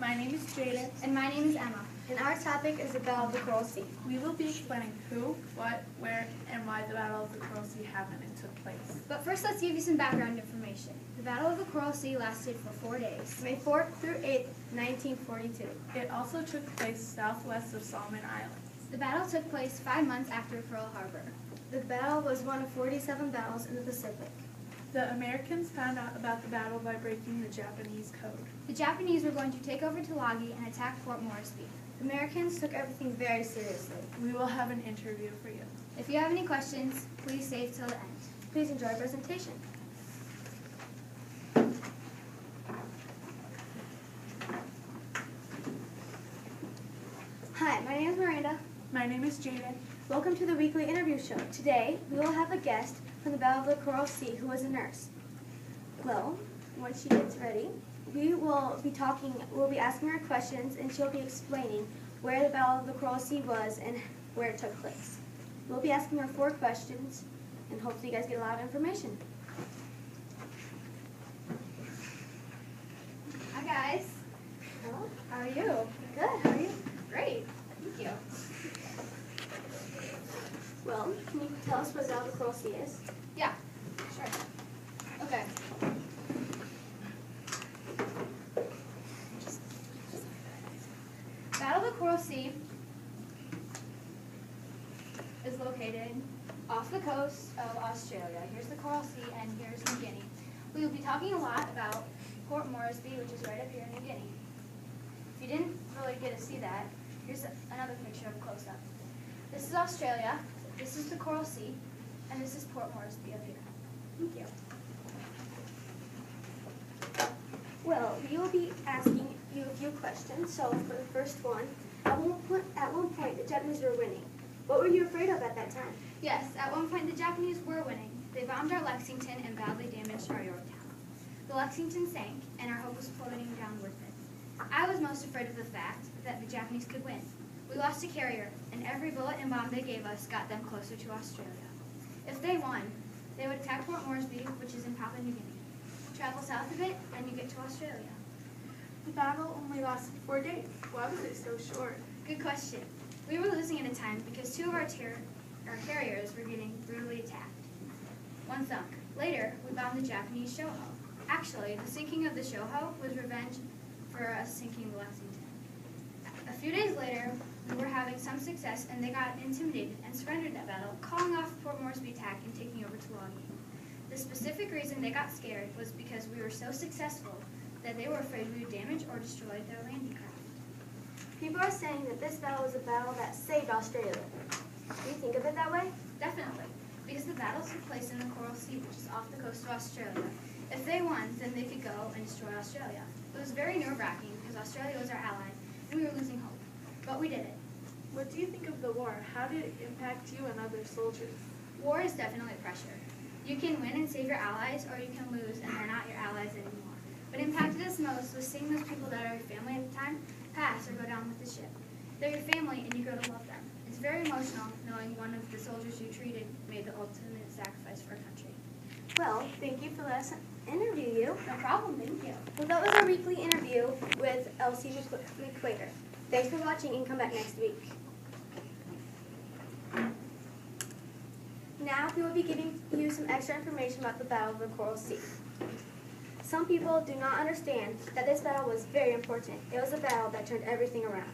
My name is Jayden. And my name is Emma. And our topic is the Battle of the Coral Sea. We will be explaining who, what, where, and why the Battle of the Coral Sea happened and took place. But first, let's give you some background information. The Battle of the Coral Sea lasted for 4 days. May 4th through 8th, 1942. It also took place southwest of Solomon Islands. The battle took place 5 months after Pearl Harbor. The battle was one of 47 battles in the Pacific. The Americans found out about the battle by breaking the Japanese code. The Japanese were going to take over Tulagi and attack Fort Moresby. The Americans took everything very seriously. We will have an interview for you. If you have any questions, please save till the end. Please enjoy our presentation. Hi, my name is Miranda. My name is Jayden. Welcome to the weekly interview show. Today, we will have a guest from the Battle of the Coral Sea who was a nurse. Well, when she gets ready, we'll be asking her questions, and she'll be explaining where the Battle of the Coral Sea was and where it took place. We'll be asking her 4 questions, and hopefully you guys get a lot of information. Hi, guys. Hello. How are you? Good, how are you? Great. Thank you. Well, can you tell us what the Battle of the Coral Sea is? Yeah, sure. Okay. Battle of the Coral Sea is located off the coast of Australia. Here's the Coral Sea and here's New Guinea. We will be talking a lot about Port Moresby, which is right up here in New Guinea. If you didn't really get to see that, here's another picture of close-up. This is Australia, this is the Coral Sea, and this is Port Moresby up here. Thank you. Well, we will be asking you a few questions. So for the first one, at one point the Japanese were winning. What were you afraid of at that time? Yes, at one point the Japanese were winning. They bombed our Lexington and badly damaged our Yorktown. The Lexington sank, and our hope was floating down with it. I was most afraid of the fact that the Japanese could win. We lost a carrier, and every bullet and bomb they gave us got them closer to Australia. If they won, they would attack Port Moresby, which is in Papua New Guinea. Travel south of it, and you get to Australia. The battle only lasted 4 days. Why was it so short? Good question. We were losing at a time because 2 of our carriers were getting brutally attacked. One sunk. Later, we bombed the Japanese Shoho. Actually, the sinking of the Shoho was revenge for us sinking the Lexington. A few days later, we were having some success, and they got intimidated and surrendered that battle, calling off Port Moresby attack and taking over Tulagi. The specific reason they got scared was because we were so successful that they were afraid we would damage or destroy their landing craft. People are saying that this battle was a battle that saved Australia. Do you think of it that way? Definitely, because the battle took place in the Coral Sea, which is off the coast of Australia. If they won, then they could go and destroy Australia. It was very nerve-wracking because Australia was our ally, and we were losing hope. But we did it. What do you think of the war? How did it impact you and other soldiers? War is definitely pressure. You can win and save your allies, or you can lose and they're not your allies anymore. What impacted us most was seeing those people that are your family at the time pass or go down with the ship. They're your family and you grow to love them. It's very emotional knowing one of the soldiers you treated made the ultimate sacrifice for our country. Well, thank you for letting us interview you. No problem, thank you. Well, that was our weekly interview with Elsie McQuater. Thanks for watching, and come back next week. Now we will be giving you some extra information about the Battle of the Coral Sea. Some people do not understand that this battle was very important. It was a battle that turned everything around.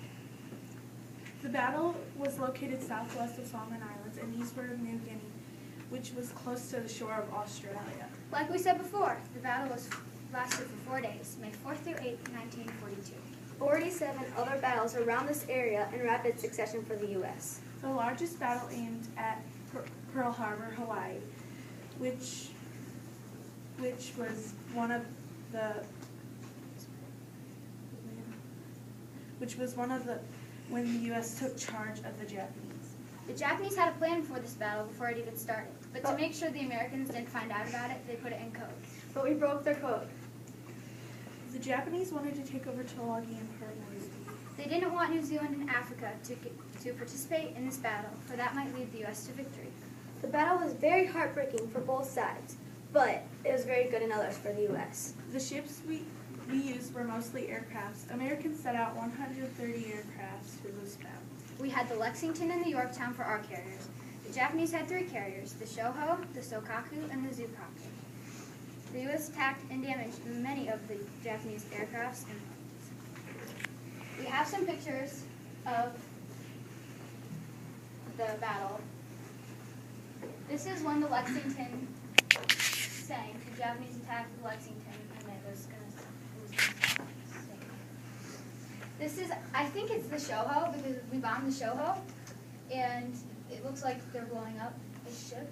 The battle was located southwest of Solomon Islands and eastward of New Guinea, which was close to the shore of Australia. Like we said before, the battle lasted for 4 days, May 4th through 8th, 1942. 47 other battles around this area in rapid succession for the U.S. The largest battle aimed at Pearl Harbor, Hawaii, which was one of the when the U.S. took charge of the Japanese. The Japanese had a plan for this battle before it even started, but to make sure the Americans didn't find out about it, they put it in code. But we broke their code. The Japanese wanted to take over Tulagi and Port Moresby. They didn't want New Zealand and Africa to participate in this battle, for that might lead the U.S. to victory. The battle was very heartbreaking for both sides, but it was very good in others for the U.S. The ships we used were mostly aircrafts. Americans set out 130 aircrafts for this battle. We had the Lexington and the Yorktown for our carriers. The Japanese had 3 carriers, the Shoho, the Sokaku, and the Zukaku. The U.S. attacked and damaged many of the Japanese aircrafts and planes. We have some pictures of the battle. This is when the Lexington sank. The Japanese attacked the Lexington, and it was going to sink. This is, I think it's the Shoho, because we bombed the Shoho, and it looks like they're blowing up a ship.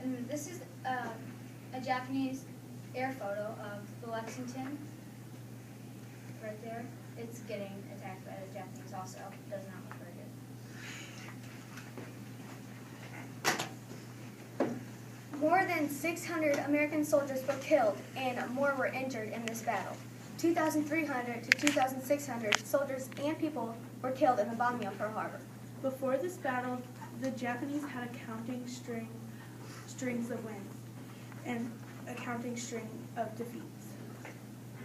And this is a Japanese air photo of the Lexington, right there. It's getting attacked by the Japanese also. It does not look very good. More than 600 American soldiers were killed and more were injured in this battle. 2,300 to 2,600 soldiers and people were killed in the bombing of Pearl Harbor. Before this battle, the Japanese had a counting strings of wins and a counting string of defeats.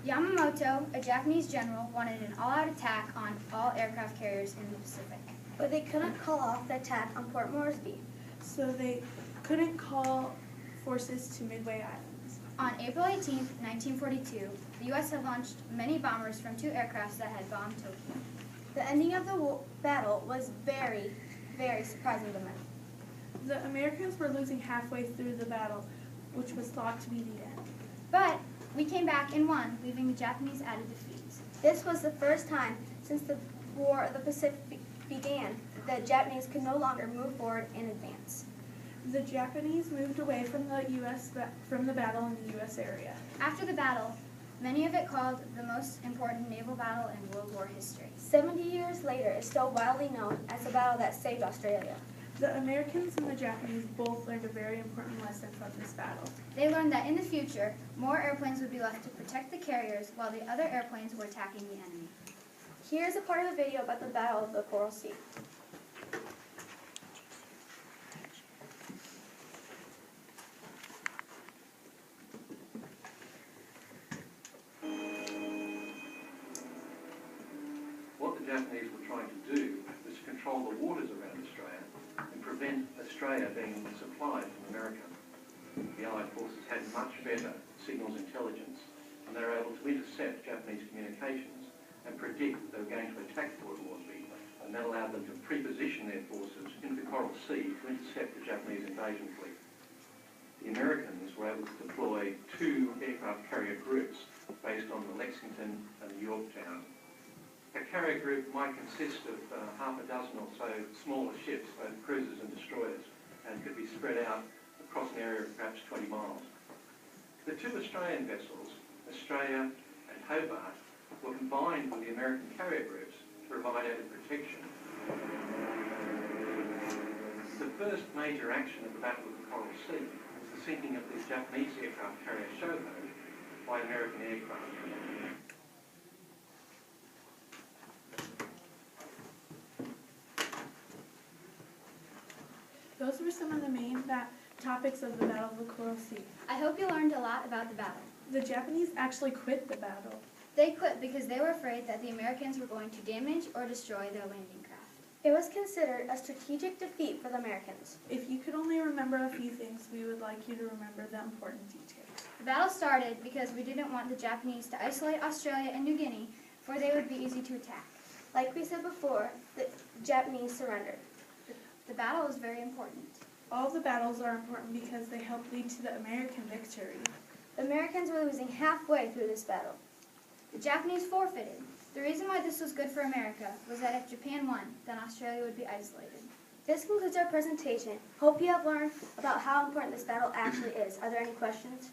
Yamamoto, a Japanese general, wanted an all-out attack on all aircraft carriers in the Pacific. But they couldn't call off the attack on Port Moresby. So they couldn't call forces to Midway Islands. On April 18, 1942, the U.S. had launched many bombers from 2 aircrafts that had bombed Tokyo. The ending of the battle was very, very surprising to many. The Americans were losing halfway through the battle, which was thought to be the end. But we came back and won, leaving the Japanese at a defeat. This was the first time since the War of the Pacific began that the Japanese could no longer move forward and advance. The Japanese moved away from the battle in the U.S. area. After the battle, many of it called the most important naval battle in World War history. 70 years later, it's still widely known as the battle that saved Australia. The Americans and the Japanese both learned a very important lesson from this battle. They learned that in the future, more airplanes would be left to protect the carriers while the other airplanes were attacking the enemy. Here's a part of a video about the Battle of the Coral Sea. What the Japanese were trying to do was to control the waters around Australia and prevent Australia being supplied from America. The Allied forces had much better signals intelligence, and they were able to intercept Japanese communications and predict that they were going to attack Port Moresby, and that allowed them to preposition their forces into the Coral Sea to intercept the Japanese invasion fleet. The Americans were able to deploy 2 aircraft carrier groups based on the Lexington and the Yorktown. A carrier group might consist of half a dozen or so smaller ships, both cruisers and destroyers, and could be spread out across an area of perhaps 20 miles. The 2 Australian vessels, Australia and Hobart, were combined with the American carrier groups to provide added protection. The first major action of the Battle of the Coral Sea was the sinking of the Japanese aircraft carrier Shoho by American aircraft. Those were some of the main topics of the Battle of the Coral Sea. I hope you learned a lot about the battle. The Japanese actually quit the battle. They quit because they were afraid that the Americans were going to damage or destroy their landing craft. It was considered a strategic defeat for the Americans. If you could only remember a few things, we would like you to remember the important details. The battle started because we didn't want the Japanese to isolate Australia and New Guinea, for they would be easy to attack. Like we said before, the Japanese surrendered. The battle is very important. All the battles are important because they help lead to the American victory. The Americans were losing halfway through this battle. The Japanese forfeited. The reason why this was good for America was that if Japan won, then Australia would be isolated. This concludes our presentation. Hope you have learned about how important this battle actually is. Are there any questions?